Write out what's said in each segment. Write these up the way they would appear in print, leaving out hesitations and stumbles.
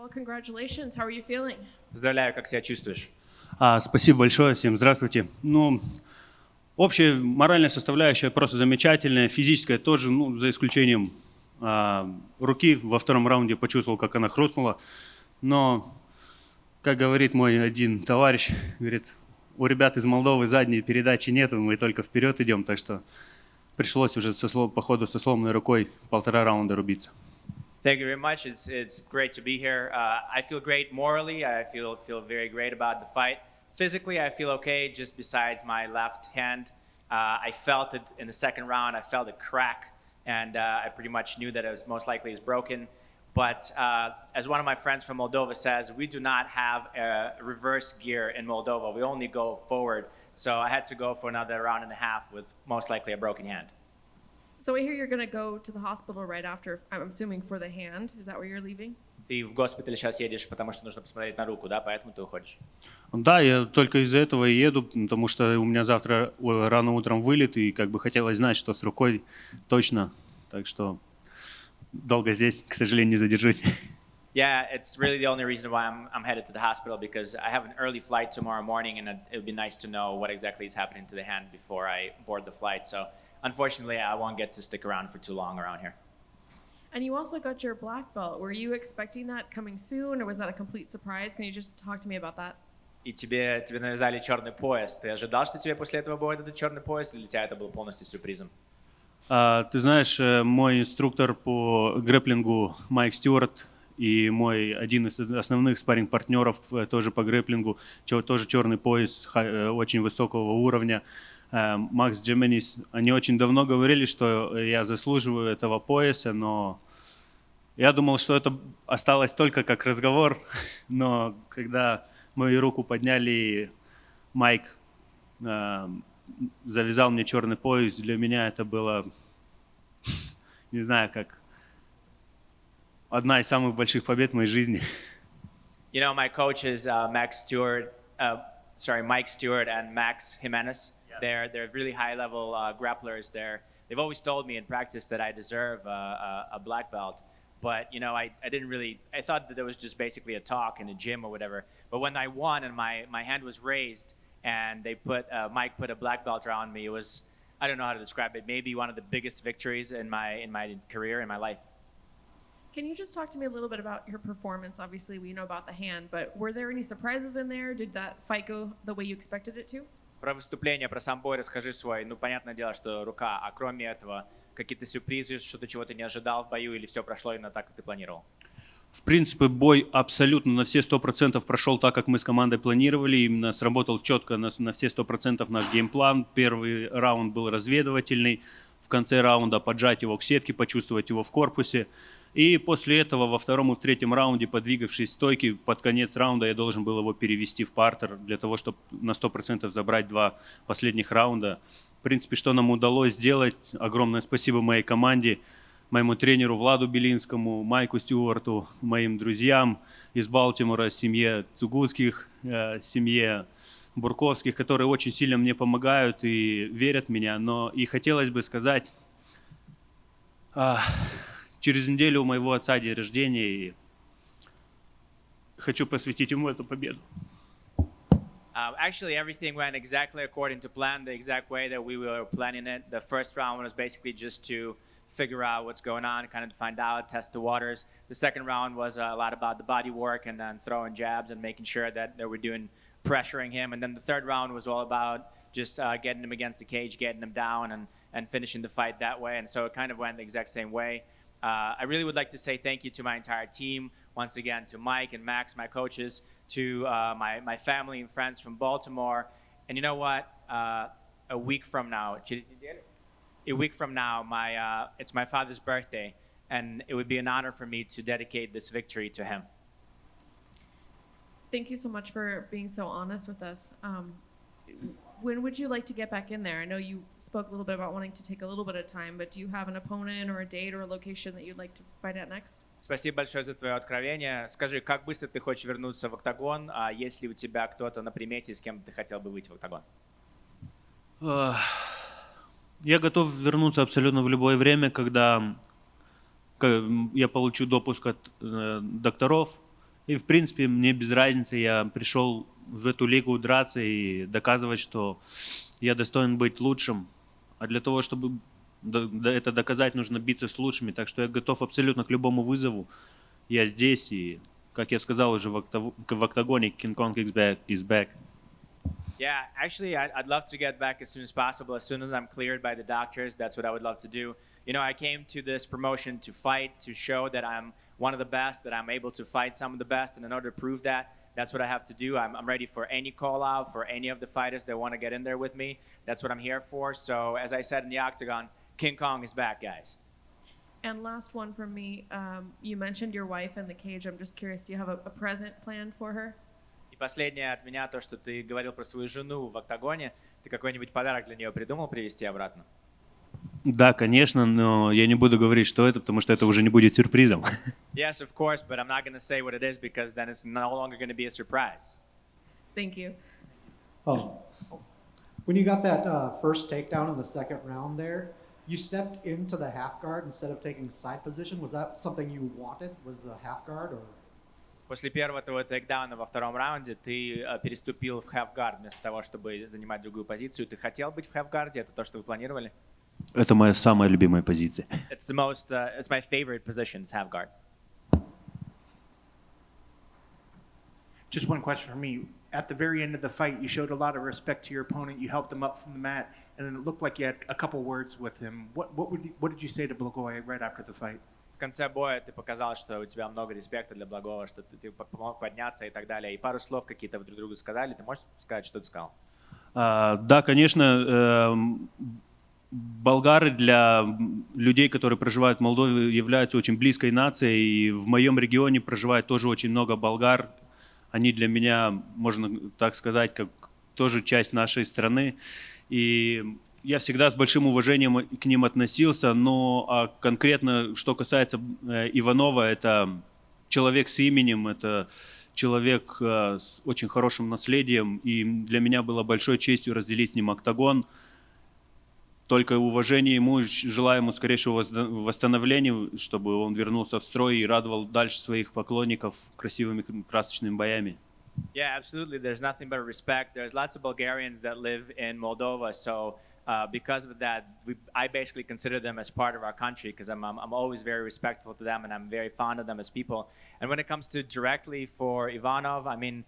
Well, congratulations. How are you feeling? Поздравляю, как себя чувствуешь? Спасибо большое, всем здравствуйте. Ну, общая моральная составляющая просто замечательная, физическая тоже, ну, за исключением руки. Во втором раунде почувствовал, как она хрустнула. Но, как говорит мой один товарищ, говорит, у ребят из Молдовы задней передачи нет, мы только вперед идем, так что пришлось уже по ходу со сломанной рукой 1,5 раунда рубиться. Thank you very much. It's great to be here. I feel great morally. I feel very great about the fight. Physically, I feel okay. Just besides my left hand, I felt it in the second round. I felt a crack, and I pretty much knew that it was most likely is broken. But as one of my friends from Moldova says, we do not have a reverse gear in Moldova. We only go forward. So I had to go for another round and a half with most likely a broken hand. So I hear you're going to go to the hospital right after, I'm assuming for the hand. Is that where you're leaving? Ты в госпиталь сейчас едешь, потому что нужно посмотреть на руку, да? Поэтому ты уходишь? Да, я только из-за этого и еду, потому что у меня завтра рано утром вылет, и как бы хотелось знать, что с рукой точно. Так что долго здесь, к сожалению, не задержусь. Yeah, it's really the only reason why I'm headed to the hospital, because I have an early flight tomorrow morning, and it would be nice to know what exactly is happening to the hand before I board the flight. So unfortunately, I won't get to stick around for too long around here. And you also got your black belt. Were you expecting that coming soon, or was that a complete surprise? Can you just talk to me about that? И тебе навязали черный пояс. Ты ожидал, что тебе после этого будет этот черный пояс, или для тебя это было полностью сюрпризом? Ты знаешь, мой инструктор по грэпплингу Майк Стюарт и мой один из основных спарринг-партнеров тоже по грэпплингу, тоже черный пояс очень высокого уровня, Макс Джеменис, они очень давно говорили, что я заслуживаю этого пояса, но я думал, что это осталось только как разговор, но когда мою руку подняли, Майк завязал мне черный пояс, для меня это было, не знаю, как одна из самых больших побед в моей жизни. You know, my coaches, Mike Stewart and Max Jimenez. Yeah. They're really high-level grapplers. They've always told me in practice that I deserve a black belt. But, you know, I didn't really, I thought that it was just basically a talk in a gym or whatever. But when I won and my hand was raised and Mike put a black belt around me, it was, I don't know how to describe it, maybe one of the biggest victories in my career, in my life. Can you just talk to me a little bit about your performance? Obviously, we know about the hand, but were there any surprises in there? Did that fight go the way you expected it to? Про выступление, про сам бой расскажи свой. Ну, понятное дело, что рука, а кроме этого, какие-то сюрпризы, что-то, чего ты не ожидал в бою, или все прошло именно так, как ты планировал? В принципе, бой абсолютно на все 100% прошел так, как мы с командой планировали. Именно сработал четко на все 100% наш геймплан. Первый раунд был разведывательный. В конце раунда поджать его к сетке, почувствовать его в корпусе. И после этого во втором и в третьем раунде, подвигавшись стойки, под конец раунда я должен был его перевести в партер для того, чтобы на 100% забрать 2 последних раунда. В принципе, что нам удалось сделать. Огромное спасибо моей команде, моему тренеру Владу Белинскому, Майку Стюарту, моим друзьям из Балтимора, семье Цугутских, семье Бурковских, которые очень сильно мне помогают и верят в меня. Но и хотелось бы сказать, через неделю у моего отца день рождения, и хочу посвятить ему эту победу. Actually, everything went exactly according to plan, the exact way that we were planning it. The first round was basically just to figure out what's going on, kind of find out, test the waters. The second round was a lot about the body work and then throwing jabs and making sure that we're doing pressuring him. And then the third round was all about just getting him against the cage, getting him down and finishing the fight that way. And so it kind of went the exact same way. I really would like to say thank you to my entire team, once again to Mike and Max, my coaches, to my family and friends from Baltimore. And you know what? A week from now, it's my father's birthday, and it would be an honor for me to dedicate this victory to him. Thank you so much for being so honest with us. When would you like to get back in there? I know you spoke a little bit about wanting to take a little bit of time, but do you have an opponent or a date or a location that you'd like to fight at next? Спасибо большое за твое откровение. Скажи, как быстро ты хочешь вернуться в октагон? А есть ли у тебя кто-то на примете, с кем ты хотел бы выйти в октагон? Я готов вернуться абсолютно в любое время, когда я получу допуск от докторов И, в принципе, мне без разницы, я пришел в эту лигу драться и доказывать, что я достоин быть лучшим. А для того, чтобы это доказать, нужно биться с лучшими. Так что я готов абсолютно к любому вызову. Я здесь, и, как я сказал уже в октагоне, King Kong is back. Yeah, actually, I'd love to get back as soon as possible. As soon as I'm cleared by the doctors, that's what I would love to do. You know, I came to this promotion to fight, to show that I'm one of the best, that I'm able to fight some of the best. And in order to prove that, that's what I have to do. I'm ready for any call out, for any of the fighters that want to get in there with me. That's what I'm here for. So, as I said in the octagon, King Kong is back, guys. And last one from me. You mentioned your wife in the cage. I'm just curious, do you have a present planned for her? И последнее от меня, то, что ты говорил про свою жену в октагоне. Ты какой-нибудь подарок для нее придумал привезти обратно? Да, конечно, но я не буду говорить, что это, потому что это уже не будет сюрпризом. Yes, of course, but I'm not going to say what it is because then it's no longer going to be a surprise. Thank you. When you got that first takedown in the second round there, you stepped into the half guard instead of taking side position. Was that something you wanted? Was the half guard or? После первого твоего тейкдауна во втором раунде ты переступил в half-guard вместо того, чтобы занимать другую позицию. Ты хотел быть в half-guard? Это то, что вы планировали? Это моя самая любимая позиция. It's my favorite position, it's half-guard. Just one question for me. At the very end of the fight, you showed a lot of respect to your opponent. You helped him up from the mat, and then it looked like you had a couple words with him. What did you say to Blagoy right after the fight? В конце боя ты показал, что у тебя много респекта для Благова, что ты помог подняться и так далее. И пару слов какие-то вы друг другу сказали. Ты можешь сказать, что ты сказал? Да, конечно, болгары для людей, которые проживают в Молдове, являются очень близкой нацией. И в моем регионе проживает тоже очень много болгар. Они для меня, можно так сказать, как тоже часть нашей страны. И я всегда с большим уважением к ним относился, но конкретно, что касается Иванова, это человек с именем, это человек с очень хорошим наследием, и для меня было большой честью разделить с ним октагон. Только уважение ему, желаю ему скорейшего восстановления, чтобы он вернулся в строй и радовал дальше своих поклонников красивыми красочными боями. Yeah, absolutely. There's nothing but respect. There's lots of Bulgarians that live in Moldova, so because of that, I basically consider them as part of our country because I'm always very respectful to them and I'm very fond of them as people. And when it comes to directly for Ivanov, I mean,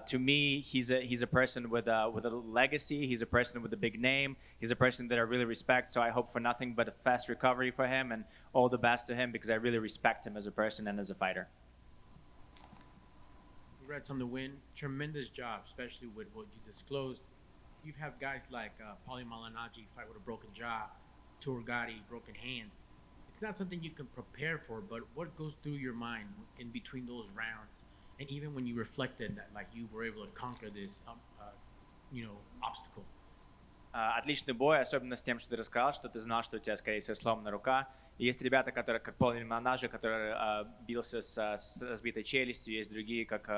to me, he's a person with a legacy. He's a person with a big name. He's a person that I really respect. So I hope for nothing but a fast recovery for him and all the best to him because I really respect him as a person and as a fighter. Congrats on the win. Tremendous job, especially with what you disclosed. You've had guys like Paulie Malignaggi fight with a broken jaw, Turgati, broken hand. It's not something you can prepare for, but what goes through your mind in between those rounds? And even when you reflected that, like, you were able to conquer this, obstacle. Отличный бой, особенно с тем, что ты рассказал, что ты знал, что у тебя, скорее всего, сломана рука. И есть ребята, которые, как Paulie Malignaggi, который бился с разбитой челюстью, есть другие, как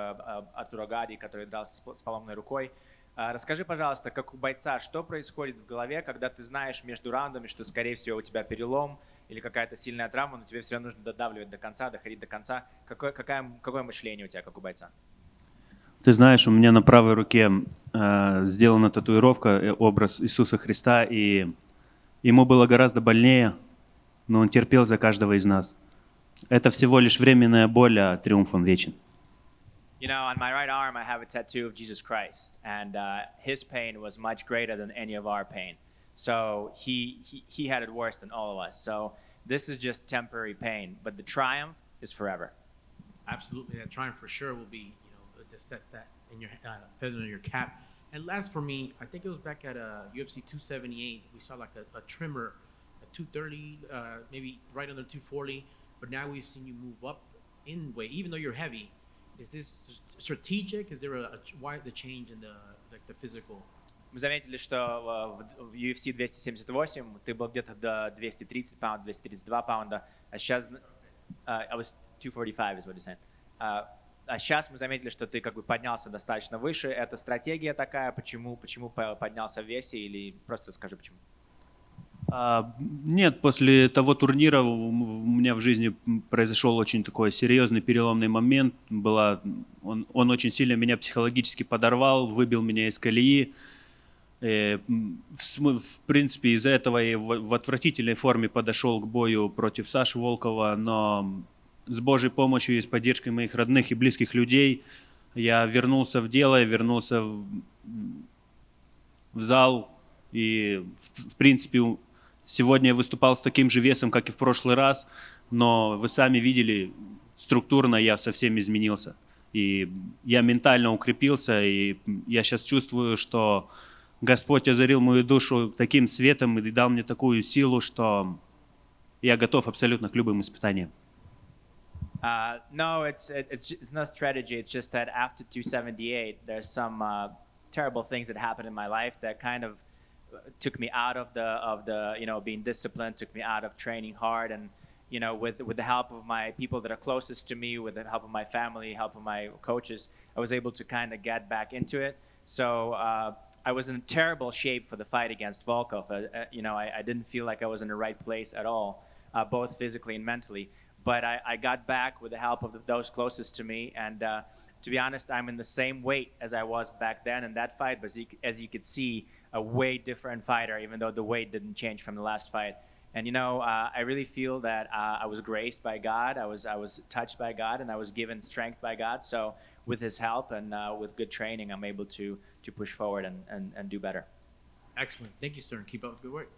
Turgati, который дрался с поломанной рукой. Расскажи, пожалуйста, как у бойца, что происходит в голове, когда ты знаешь между раундами, что, скорее всего, у тебя перелом или какая-то сильная травма, но тебе все равно нужно додавливать до конца, доходить до конца. Какое мышление у тебя, как у бойца? Ты знаешь, у меня на правой руке сделана татуировка, образ Иисуса Христа, и ему было гораздо больнее, но он терпел за каждого из нас. Это всего лишь временная боль, а триумф он вечен. You know, on my right arm, I have a tattoo of Jesus Christ, and his pain was much greater than any of our pain. So he had it worse than all of us. So this is just temporary pain, but the triumph is forever. Absolutely, that triumph for sure will be, that's that in your feather in your cap. And last for me, I think it was back at UFC 278. We saw like a trimmer, a 230, maybe right under 240. But now we've seen you move up in weight, even though you're heavy. Is this strategic? Is there why the change in the physical? Мы заметили, что в UFC 278 ты был где-то до 230 паунд, 232 паунда, а сейчас I was 245 is what you said. А сейчас мы заметили, что ты как бы поднялся достаточно выше. Это стратегия такая, почему поднялся в весе, или просто расскажи почему? Нет, после того турнира у меня в жизни произошел очень такой серьезный переломный момент. Он очень сильно меня психологически подорвал, выбил меня из колеи. В принципе, из-за этого я в отвратительной форме подошел к бою против Саши Волкова, но с Божьей помощью и с поддержкой моих родных и близких людей я вернулся в дело, я вернулся в зал. И, в принципе, сегодня я выступал с таким же весом, как и в прошлый раз, но вы сами видели, структурно я совсем изменился. И я ментально укрепился, и я сейчас чувствую, что Господь озарил мою душу таким светом и дал мне такую силу, что я готов абсолютно к любым испытаниям. No, it's not strategy. It's just that after 278, there's some terrible things that happened in my life that kind of took me out of the being disciplined, took me out of training hard, and with the help of my people that are closest to me, with the help of my family, help of my coaches, I was able to kind of get back into it. So I was in terrible shape for the fight against Volkov. I didn't feel like I was in the right place at all, both physically and mentally. But I got back with the help of those closest to me. And to be honest, I'm in the same weight as I was back then in that fight. But as you could see, a way different fighter, even though the weight didn't change from the last fight. And I really feel that I was graced by God. I was touched by God, and I was given strength by God. So with His help and with good training, I'm able to push forward and do better. Excellent. Thank you, sir, and keep up the good work.